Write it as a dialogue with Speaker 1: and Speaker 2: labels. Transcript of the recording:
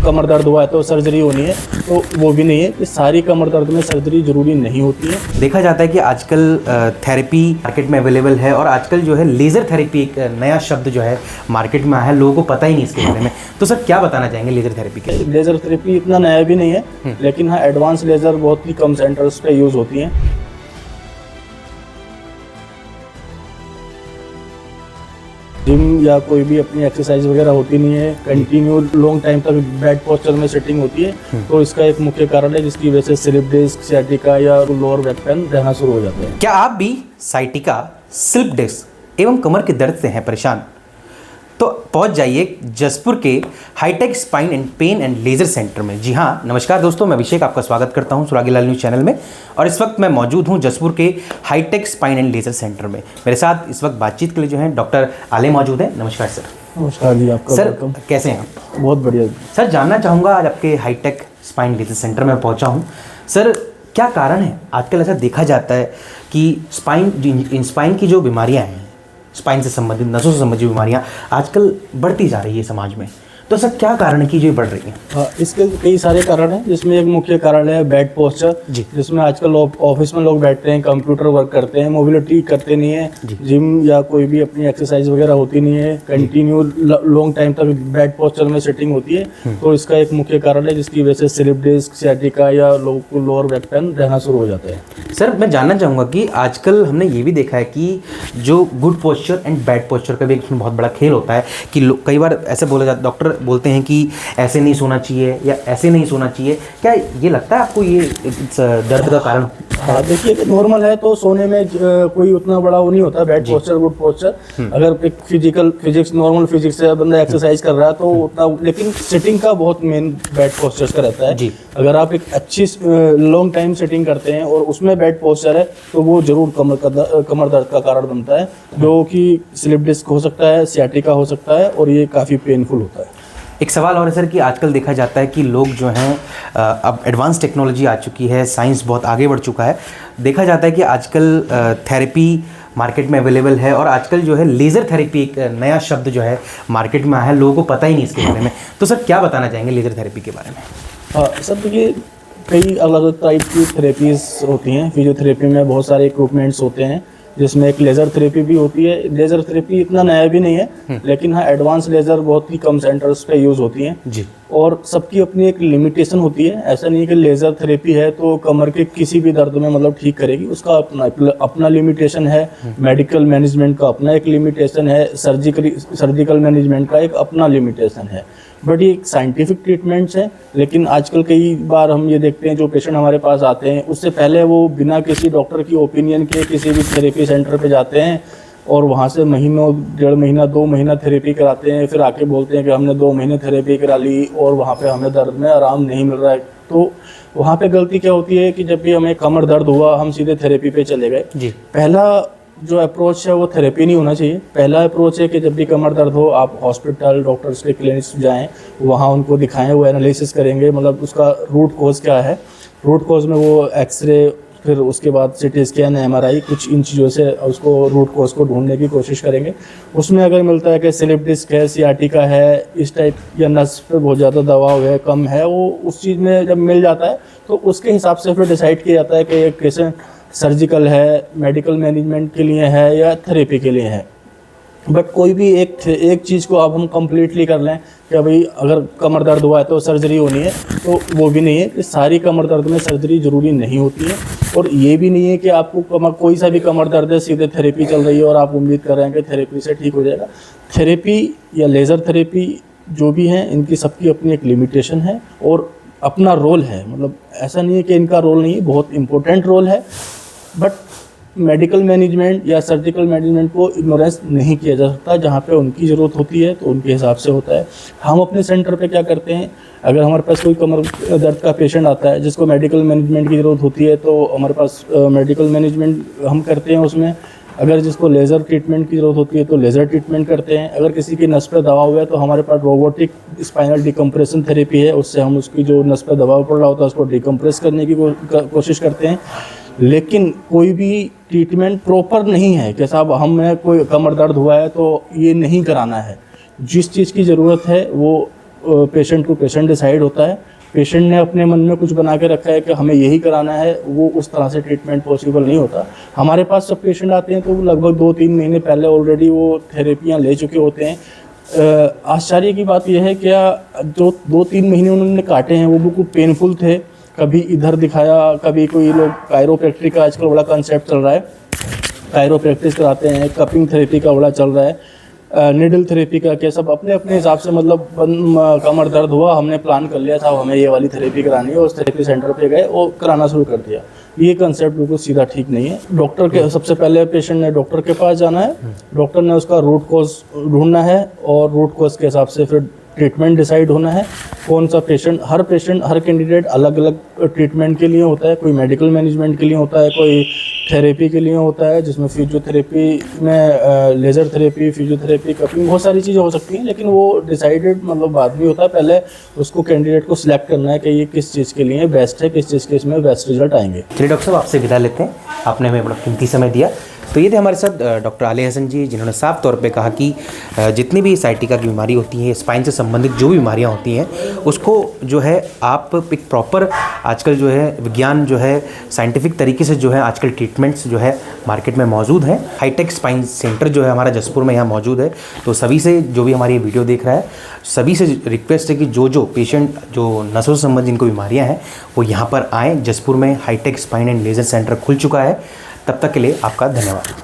Speaker 1: कमर दर्द हुआ है तो सर्जरी होनी है, तो वो भी नहीं है कि सारी कमर दर्द में सर्जरी जरूरी नहीं होती है।
Speaker 2: देखा जाता है कि आजकल थेरेपी मार्केट में अवेलेबल है और आजकल जो है लेज़र थेरेपी एक नया शब्द जो है मार्केट में आया है, लोगों को पता ही नहीं इसके बारे में। तो सर क्या बताना चाहेंगे लेज़र थेरेपी के?
Speaker 1: लेज़र थेरेपी इतना नया भी नहीं है, लेकिन हाँ एडवांस लेज़र बहुत ही कम सेंटर्स पे यूज़ होती हैं। जिम या कोई भी अपनी एक्सरसाइज वगैरह होती नहीं है, कंटिन्यू लॉन्ग टाइम तक बेड पोस्चर में सिटिंग होती है, तो इसका एक मुख्य कारण है जिसकी वजह से स्लिप डिस्क, सियाटिका या लोअर बैक पेन रहना शुरू हो जाते हैं।
Speaker 2: क्या आप भी साइटिका, स्लिप डिस्क एवं कमर के दर्द से हैं परेशान? तो पहुंच जाइए जसपुर के hi tech spine and pain and laser centre में। जी हाँ, नमस्कार दोस्तों, मैं अभिषेक आपका स्वागत करता हूं सुरागी लाल न्यूज़ चैनल में। और इस वक्त मैं मौजूद हूं जसपुर के hi tech spine and laser centre में। मेरे साथ इस वक्त बातचीत के लिए जो है डॉक्टर आले मौजूद हैं। नमस्कार सर।
Speaker 1: नमस्कार जी, आपका
Speaker 2: सर
Speaker 1: वेलकम।
Speaker 2: कैसे हैं आप?
Speaker 1: बहुत बढ़िया।
Speaker 2: सर जानना चाहूँगा, आज आपके हाईटेक स्पाइन लेज़र सेंटर में पहुँचा हूँ। सर क्या कारण है, आजकल ऐसा देखा जाता है कि स्पाइन की जो बीमारियाँ हैं, स्पाइन से संबंधित, नसों से संबंधित बीमारियां आजकल बढ़ती जा रही है समाज में, तो सर क्या कारण है कि जो बढ़ रही है?
Speaker 1: इसके कई सारे कारण हैं, जिसमें एक मुख्य कारण है बेड पोस्चर, जिसमें आजकल ऑफिस में लोग बैठते हैं, कंप्यूटर वर्क करते हैं, मोबिलिटी करते नहीं है, जिम या कोई भी अपनी एक्सरसाइज वगैरह होती नहीं है, कंटिन्यू लॉन्ग टाइम तक बेड पोस्चर में सिटिंग होती है, तो इसका एक मुख्य कारण है जिसकी वजह से स्लिप डिस्क, सियाटिका या लोअर बैक पेन रहना शुरू हो जाते हैं।
Speaker 2: सर मैं जानना चाहूँगा कि आजकल हमने ये भी देखा है कि जो good posture and bad posture का भी एक बहुत बड़ा खेल होता है कि कई बार ऐसे बोला जाता है, डॉक्टर बोलते हैं कि ऐसे नहीं सोना चाहिए या ऐसे नहीं सोना चाहिए। क्या ये लगता है आपको ये दर्द का कारण?
Speaker 1: हाँ, देखिए नॉर्मल है तो सोने में कोई उतना बड़ा वो नहीं होता, बैड पोस्चर गुड पोस्चर। अगर एक फिजिक्स नॉर्मल फिजिक्स से बंदा एक्सरसाइज कर रहा है तो उतना, लेकिन सिटिंग का बहुत मेन बैड पोस्चर का रहता है। अगर आप एक अच्छी लॉन्ग टाइम सिटिंग करते हैं और उसमें बैड पोस्चर है तो वो जरूर कमर दर्द का कारण बनता है, जो कि स्लिप डिस्क हो सकता है, सियाटिका हो सकता है, और ये काफ़ी पेनफुल होता है।
Speaker 2: एक सवाल और है सर कि आजकल देखा जाता है कि लोग जो हैं, अब एडवांस टेक्नोलॉजी आ चुकी है, साइंस बहुत आगे बढ़ चुका है। देखा जाता है कि आजकल थेरेपी मार्केट में अवेलेबल है और आजकल जो है लेज़र थेरेपी एक नया शब्द जो है मार्केट में आया है, लोगों को पता ही नहीं इसके बारे में। तो सर क्या बताना चाहेंगे लेज़र थेरेपी के बारे में?
Speaker 1: सर देखिए, कई अलग अलग टाइप की थेरेपीज होती हैं। फिजियोथेरेपी में बहुत सारे इक्विपमेंट्स होते हैं, जिसमें एक लेज़र थेरेपी भी होती है। लेज़र थेरेपी इतना नया भी नहीं है, लेकिन हाँ एडवांस लेज़र बहुत ही कम सेंटर्स पे यूज़ होती हैं जी। और सबकी अपनी एक लिमिटेशन होती है। ऐसा नहीं है कि लेज़र थेरेपी है तो कमर के किसी भी दर्द में मतलब ठीक करेगी, उसका अपना लिमिटेशन है। मेडिकल मैनेजमेंट का अपना एक लिमिटेशन है, सर्जिकल मैनेजमेंट का एक अपना लिमिटेशन है। बट ये साइंटिफिक ट्रीटमेंट्स हैं, लेकिन आजकल कई बार हम ये देखते हैं जो पेशेंट हमारे पास आते हैं उससे पहले वो बिना किसी डॉक्टर की ओपिनियन के किसी भी थेरेपी सेंटर पे जाते हैं और वहाँ से महीनों, 1.5 महीना 2 महीना थेरेपी कराते हैं, फिर आके बोलते हैं कि हमने 2 महीने थेरेपी करा ली और वहाँ पे हमें दर्द में आराम नहीं मिल रहा है। तो वहाँ पे गलती क्या होती है कि जब भी हमें कमर दर्द हुआ हम सीधे थेरेपी पे चले गए जी। पहला जो अप्रोच है वो थेरेपी नहीं होना चाहिए। पहला अप्रोच है कि जब भी कमर दर्द हो आप हॉस्पिटल, डॉक्टर्स के क्लिनिक्स जाएं, वहाँ उनको दिखाएं, वो एनालिसिस करेंगे, मतलब उसका रूट कॉज क्या है। रूट कॉज में वो एक्सरे, फिर उसके बाद सीटी स्कैन, MRI, कुछ इन चीज़ों से उसको रूट कॉज को ढूंढने की कोशिश करेंगे। उसमें अगर मिलता है कि स्लिप डिस्क है, सियाटिका है, इस टाइप या नस पे बहुत ज़्यादा दबाव है, कम है, वो उस चीज़ में जब मिल जाता है तो उसके हिसाब से फिर डिसाइड किया जाता है कि ये पेशेंट सर्जिकल है, मेडिकल मैनेजमेंट के लिए है या थेरेपी के लिए है। बट कोई भी एक चीज़ को अब हम कम्प्लीटली कर लें कि भाई अगर कमर दर्द हुआ है तो सर्जरी होनी है, तो वो भी नहीं है कि सारी कमर दर्द में सर्जरी ज़रूरी नहीं होती है। और ये भी नहीं है कि आपको कोई सा भी कमर दर्द है सीधे थेरेपी चल रही है और आप उम्मीद कर रहे हैं कि थेरेपी से ठीक हो जाएगा। थेरेपी या लेज़र थेरेपी जो भी हैं, इनकी सबकी अपनी एक लिमिटेशन है और अपना रोल है। मतलब ऐसा नहीं है कि इनका रोल नहीं है, बहुत इंपॉर्टेंट रोल है। बट मेडिकल मैनेजमेंट या सर्जिकल मैनेजमेंट को इग्नोरेंस नहीं किया जा सकता। जहाँ पे उनकी ज़रूरत होती है तो उनके हिसाब से होता है। हम अपने सेंटर पे क्या करते हैं, अगर हमारे पास कोई कमर दर्द का पेशेंट आता है जिसको मेडिकल मैनेजमेंट की ज़रूरत होती है तो हमारे पास मेडिकल मैनेजमेंट हम करते हैं उसमें। अगर जिसको लेज़र ट्रीटमेंट की ज़रूरत होती है तो लेज़र ट्रीटमेंट करते हैं। अगर किसी की नस पे दबाव हुआ है तो हमारे पास रोबोटिक स्पाइनल डिकम्प्रेशन थेरेपी है, उससे हम उसकी जो नस पे दबाव पड़ रहा होता है उसको डिकम्प्रेस करने की कोशिश करते हैं। लेकिन कोई भी ट्रीटमेंट प्रॉपर नहीं है कि साहब हमें कोई कमर दर्द हुआ है तो ये नहीं कराना है। जिस चीज़ की ज़रूरत है वो पेशेंट टू पेशेंट डिसाइड होता है। पेशेंट ने अपने मन में कुछ बना के रखा है कि हमें यही कराना है, वो उस तरह से ट्रीटमेंट पॉसिबल नहीं होता। हमारे पास जब पेशेंट आते हैं तो लगभग 2-3 महीने पहले ऑलरेडी वो थेरेपियाँ ले चुके होते हैं। आश्चर्य की बात यह है क्या जो 2-3 महीने उन्होंने काटे हैं वो बिल्कुल पेनफुल थे। कभी इधर दिखाया, कभी कोई लोग कायरोप्रैक्टिक का आजकल बड़ा कंसेप्ट चल रहा है, कायरोप्रैक्टिस कराते हैं, कपिंग थेरेपी का बड़ा चल रहा है, निडल थेरेपी का, क्या सब अपने अपने हिसाब से मतलब कमर दर्द हुआ, हमने प्लान कर लिया था हमें ये वाली थेरेपी करानी है, उस थेरेपी सेंटर पे गए और कराना शुरू कर दिया। ये कंसेप्ट बिल्कुल सीधा ठीक नहीं है। डॉक्टर के सबसे पहले पेशेंट ने डॉक्टर के पास जाना है, डॉक्टर ने उसका रूट कॉज ढूंढना है और रूट कॉज के हिसाब से फिर ट्रीटमेंट डिसाइड होना है। कौन सा पेशेंट, हर कैंडिडेट अलग अलग ट्रीटमेंट के लिए होता है। कोई मेडिकल मैनेजमेंट के लिए होता है, कोई थेरेपी के लिए होता है, जिसमें फिजियोथेरेपी में लेज़र थेरेपी, फिजियोथेरेपी, कपिंग, बहुत सारी चीज़ें हो सकती हैं। लेकिन वो डिसाइडेड मतलब बाद में होता है। पहले उसको कैंडिडेट को सिलेक्ट करना है कि ये किस चीज़ के लिए बेस्ट है, किस चीज़ के इसमें बेस्ट रिजल्ट आएंगे।
Speaker 2: चलिए डॉक्टर साहब, आपसे विदा लेते हैं, आपने हमें बड़ा कीमती समय दिया। तो ये थे हमारे साथ डॉक्टर आले हसन जी, जिन्होंने साफ तौर पे कहा कि जितनी भी साइटिका की बीमारी होती है, स्पाइन से संबंधित जो भी बीमारियां होती हैं, उसको जो है आप एक प्रॉपर आजकल जो है विज्ञान जो है साइंटिफिक तरीके से जो है आजकल ट्रीटमेंट्स जो है मार्केट में मौजूद हैं। हाईटेक स्पाइन सेंटर जो है हमारा जसपुर में यहाँ मौजूद है। तो सभी से जो भी हमारी वीडियो देख रहा है, सभी से रिक्वेस्ट है कि जो पेशेंट जो नसों से संबंधित जिनको बीमारियाँ हैं वो यहाँ पर आएँ। जसपुर में hi tech spine and laser centre खुल चुका है। तब तक के लिए आपका धन्यवाद।